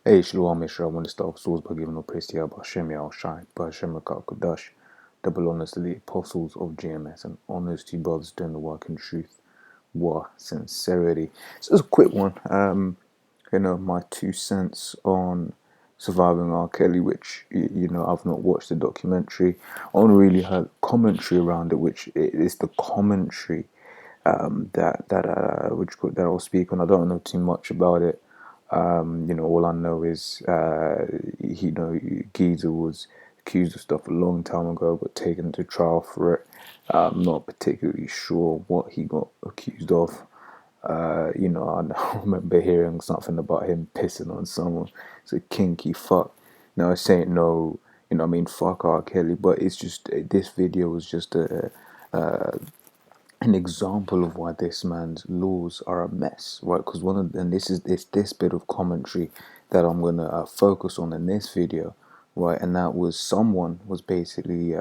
Hey, Shalom, Mishra. I want to start off source by giving all praise to Yahweh Hashem Yahushai, Hashem Kodash, double honors to the apostles of GMS, and honors to you brothers doing the work in truth, war, sincerity. So it's a quick one. My 2 cents on surviving R. Kelly, which I've not watched the documentary. I only really heard commentary around it, which is the commentary that I'll speak on. I don't know too much about it. All I know is, Geezer was accused of stuff a long time ago, got taken to trial for it. I'm not particularly sure what he got accused of. I remember hearing something about him pissing on someone. It's a kinky fuck. Now, I saying no, fuck R. Kelly, but it's just, this video was just an example of why this man's laws are a mess, right? Because this bit of commentary that I'm gonna focus on in this video, right? And that was someone was basically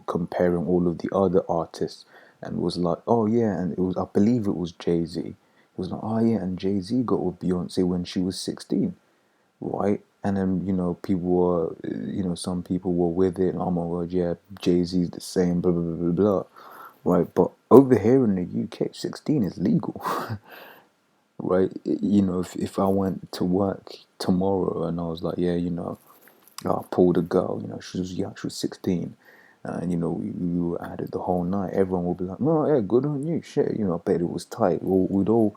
comparing all of the other artists and was like, oh yeah, and I believe it was Jay-Z. It was like, oh yeah, and Jay-Z got with Beyonce when she was 16, right? And then people were, some people were with it. Oh my god, yeah, Jay-Z's the same, blah blah blah blah blah. Right, but over here in the UK, 16 is legal, right? If I went to work tomorrow and I was like, yeah, I pulled a girl, she was young, she was 16, and we added the whole night, everyone would be like, no, yeah, good on you, shit, I bet it was tight. We'd all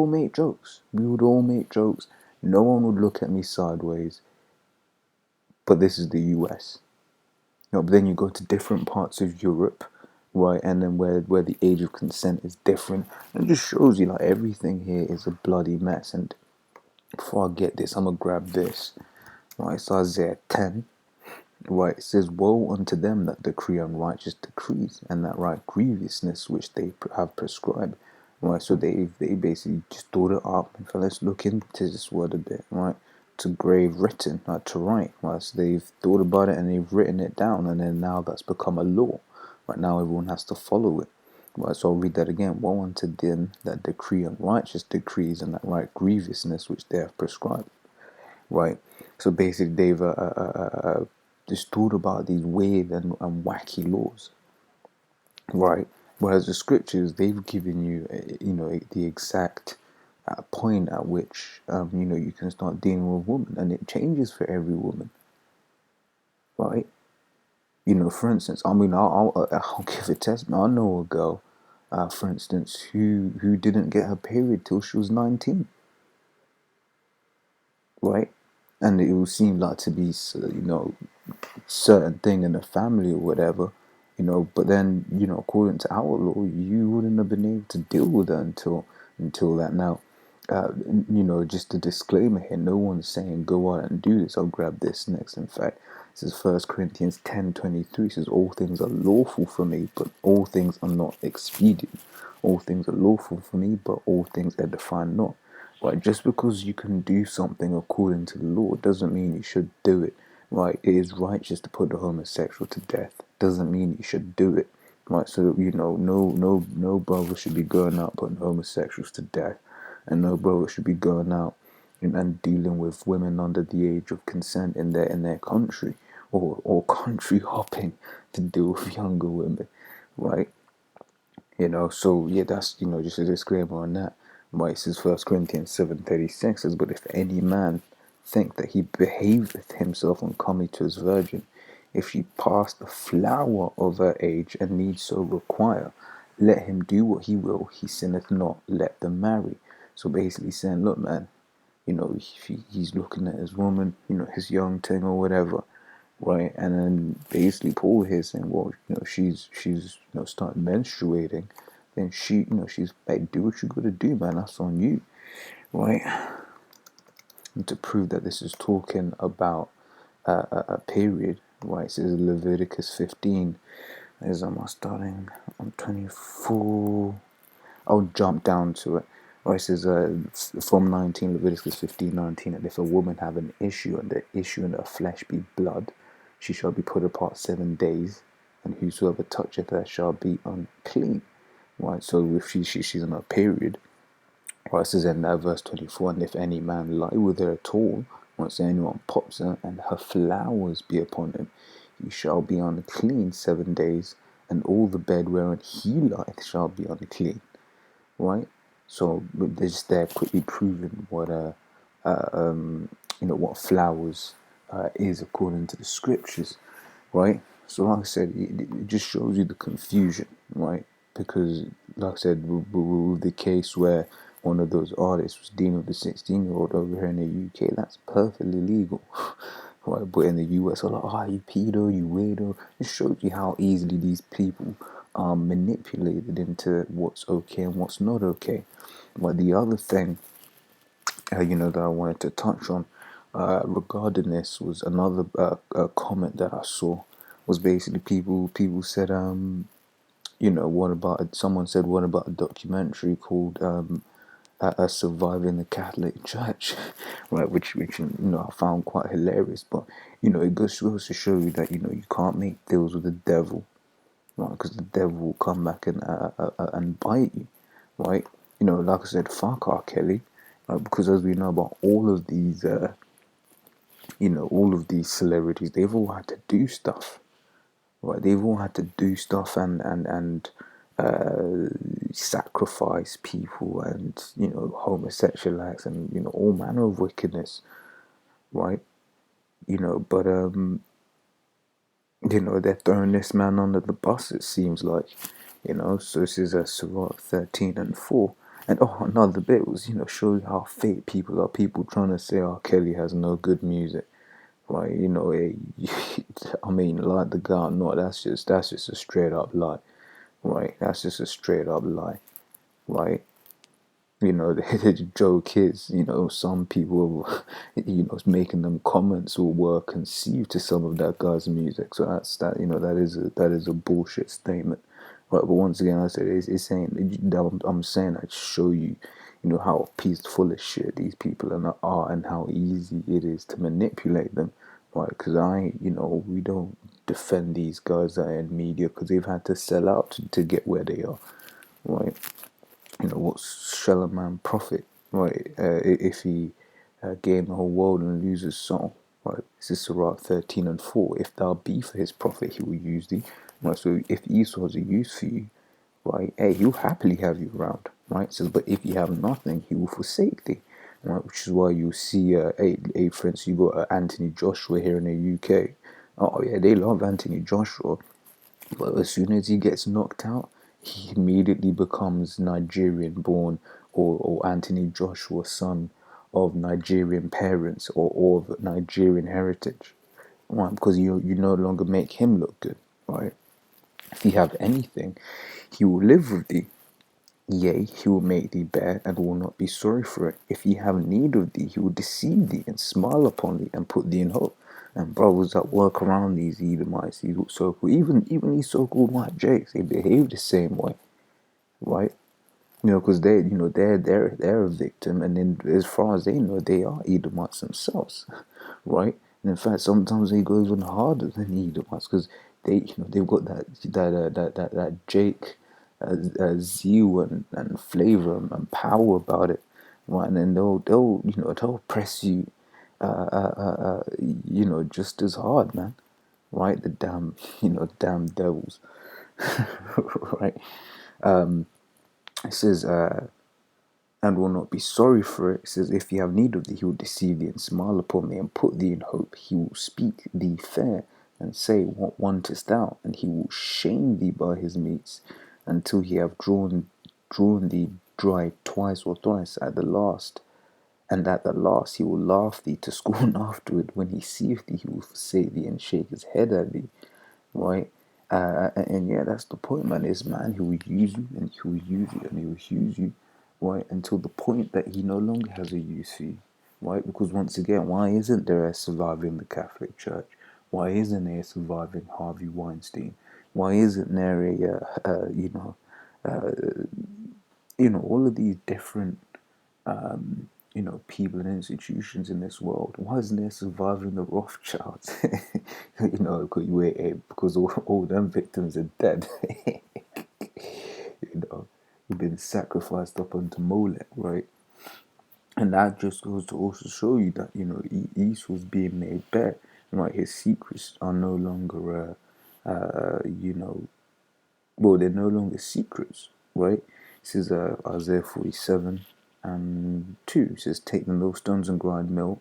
make jokes. We would all make jokes. No one would look at me sideways. But this is the US. But then you go to different parts of Europe, right, and then where the age of consent is different, and it just shows you like everything here is a bloody mess. And before I get this, I'm gonna grab this, right? It's Isaiah 10, right? It says, "Woe unto them that decree unrighteous decrees, and that write grievousness which they have prescribed." Right, so they basically just thought it up. And so let's look into this word a bit, right? To grave written, like to write. Right, so they've thought about it and they've written it down, and then now that's become a law. Right now, everyone has to follow it. Right, so I'll read that again. Woe unto them that decree unrighteous decrees, and that write grievousness which they have prescribed. Right, so basically they've just thought about these weird and wacky laws. Right. Whereas the scriptures, they've given you, the exact point at which, you can start dealing with women, and it changes for every woman, right? For instance, I'll give a testament. I know a girl, for instance, who didn't get her period till she was 19, right? And it will seem like to be, certain thing in the family or whatever, but then, according to our law, you wouldn't have been able to deal with it until that. Now, just a disclaimer here, no one's saying go out and do this. I'll grab this next. In fact, this is 1 Corinthians 10:23. Says all things are lawful for me, but all things are not expedient. All things are lawful for me, but all things edify not. Right, just because you can do something according to the law doesn't mean you should do it. Right, it is righteous to put the homosexual to death. Doesn't mean you should do it. Right, so no brother should be going out putting homosexuals to death, and no brother should be going out and dealing with women under the age of consent in their country, or country hopping to deal with younger women, right? So yeah, that's just a disclaimer on that. Right, it says 1 Corinthians 7:36 says, "But if any man think that he behaveth himself uncomely to his virgin, if she pass the flower of her age and need so require, let him do what he will, he sinneth not, let them marry." So basically saying, look, man, if he's looking at his woman, his young thing or whatever, right? And then basically Paul here saying, well, she's starting menstruating, then she's like, do what you gotta do, man. That's on you, right? And to prove that this is talking about a period, right? It says Leviticus 15. As am I starting? I'm 24. I'll jump down to it. Right, it says from 19, Leviticus 15:19, and if a woman have an issue, and the issue in her flesh be blood, she shall be put apart 7 days, and whosoever toucheth her shall be unclean. Right, so if she's on a period, right, it says in verse 24, and if any man lie with her at all, Once anyone pops her, and her flowers be upon him, he shall be unclean 7 days, and all the bed wherein he lieth shall be unclean. Right? So this there quickly proving what what flowers is according to the scriptures, right? So like I said, it just shows you the confusion, right? Because like I said, with the case where one of those artists was dealing with a 16-year-old over here in the UK, that's perfectly legal. Right, but in the US, they're like, oh, you pedo, you weirdo. It shows you how easily these people are manipulated into what's okay and what's not okay. But the other thing, that I wanted to touch on regarding this was another comment that I saw was basically people said, what about someone said, what about a documentary called surviving the Catholic Church, right? Which I found quite hilarious. But it goes to show you that you can't make deals with the devil, right? Because the devil will come back and bite you, right? Like I said, fuck R. Kelly, because as we know about all of these celebrities, they've all had to do stuff, right? They've all had to do stuff and sacrifice people and homosexual acts and all manner of wickedness, right? But they're throwing this man under the bus, it seems like. So this is a Sirach 13 and 4. And another bit was show you how fake people are. People trying to say Kelly has no good music, right? I mean, like the guy or not, that's just a straight up lie, right? That's just a straight up lie, right? The joke is, some people, making them comments or were conceived to some of that guy's music. So that is a bullshit statement, right? But once again, I said it's saying I'm saying I show you, how peaceful as shit these people are and how easy it is to manipulate them, right? Because we don't defend these guys that are in media because they've had to sell out to get where they are, right? What shall a man profit, right? If he gain the whole world and lose his soul, right? This is Sirach 13 and 4. If thou be for his profit, he will use thee, right? So if Esau has a use for you, right? Hey, he'll happily have you around, right? It says, but if you have nothing, he will forsake thee, right? Which is why you see, for instance, you got Anthony Joshua here in the UK. Oh yeah, they love Anthony Joshua, but as soon as he gets knocked out, he immediately becomes Nigerian born or Anthony Joshua, son of Nigerian parents or of Nigerian heritage. Right? Because you no longer make him look good, right? If you have anything, he will live with thee. Yea, he will make thee bear and will not be sorry for it. If he have need of thee, he will deceive thee and smile upon thee and put thee in hope. And brothers that work around these Edomites, these so-called, even these so-called white jakes, they behave the same way, right? Because they're a victim, and then as far as they know, they are Edomites themselves, right? And in fact, sometimes they go even harder than Edomites because they've got that Jake zeal and flavor and power about it, right? And then they'll press you, just as hard, man, right? The damn devils, right? It says, and will not be sorry for it. It says, if you have need of thee, he will deceive thee and smile upon thee and put thee in hope. He will speak thee fair and say, what wantest thou? And he will shame thee by his meats until he have drawn thee dry twice or thrice at the last. And at the last he will laugh thee to scorn afterward. When he seeth thee, he will forsake thee and shake his head at thee. Right? And yeah, that's the point, man. This man who will use you and he will use you and he will use you, right, until the point that he no longer has a use for you, right? Because once again, why isn't there a surviving the Catholic Church? Why isn't there a surviving Harvey Weinstein? Why isn't there all of these different people and institutions in this world? Why isn't there surviving the Rothschilds? Because all them victims are dead. You've been sacrificed up onto Molech, right? And that just goes to also show you that, Esau's being made bare, right? His secrets are no longer, well, they're no longer secrets, right? This is Isaiah 47 and 2. It says, take the millstones and grind mill,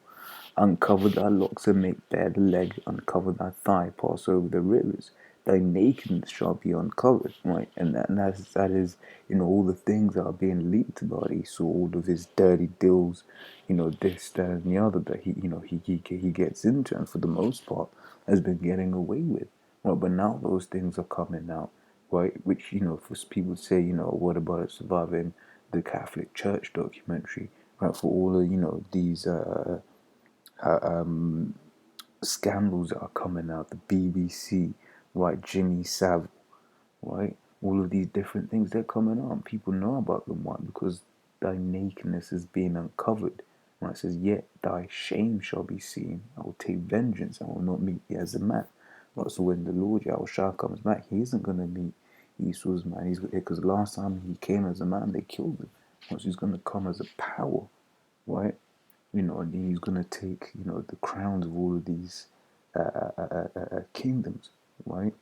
uncover thy locks and make bare the leg, uncover thy thigh, pass over the rivers. Thy nakedness shall be uncovered, right? And that is, all the things that are being leaked about Esau, all of his dirty deals, this, that, and the other that he gets into, and for the most part has been getting away with. Right, but now those things are coming out, right? Which, for people say, what about it surviving the Catholic Church documentary, right? For all of, these scandals that are coming out, the BBC, right? Jimmy Savile, right? All of these different things, they're coming out, and people know about them. Why? Because thy nakedness is being uncovered. Right? It says, yet thy shame shall be seen. I will take vengeance. I will not meet thee as a man. Right? So when the Lord Yahushua comes back, he isn't going to meet Esau's man. Because last time he came as a man, they killed him. Right? So he's going to come as a power, right? And he's going to take, the crowns of all of these kingdoms, right?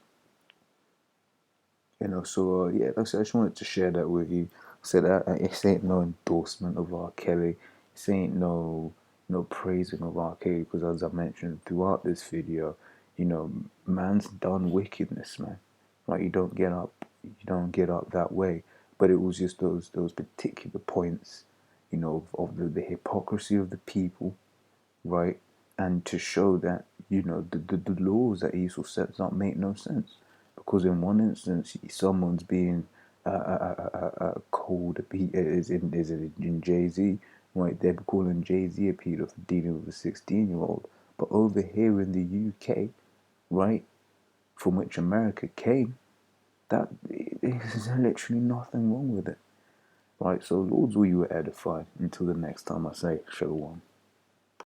So yeah, like I said, I just wanted to share that with you. So that it ain't no endorsement of R. Kelly. It ain't no praising of R. Kelly, because as I mentioned throughout this video, man's done wickedness, man. Right? You don't get up that way. But it was just those particular points, of the hypocrisy of the people, right? And to show that, the laws that Esau sets up make no sense. Because in one instance, someone's being called, is it in Jay-Z, right? They're calling Jay-Z a pedo for dealing with a 16-year-old. But over here in the UK, right, from which America came, that there's literally nothing wrong with it. Right, so Lords, will you edify? Until the next time, I say, Shalom.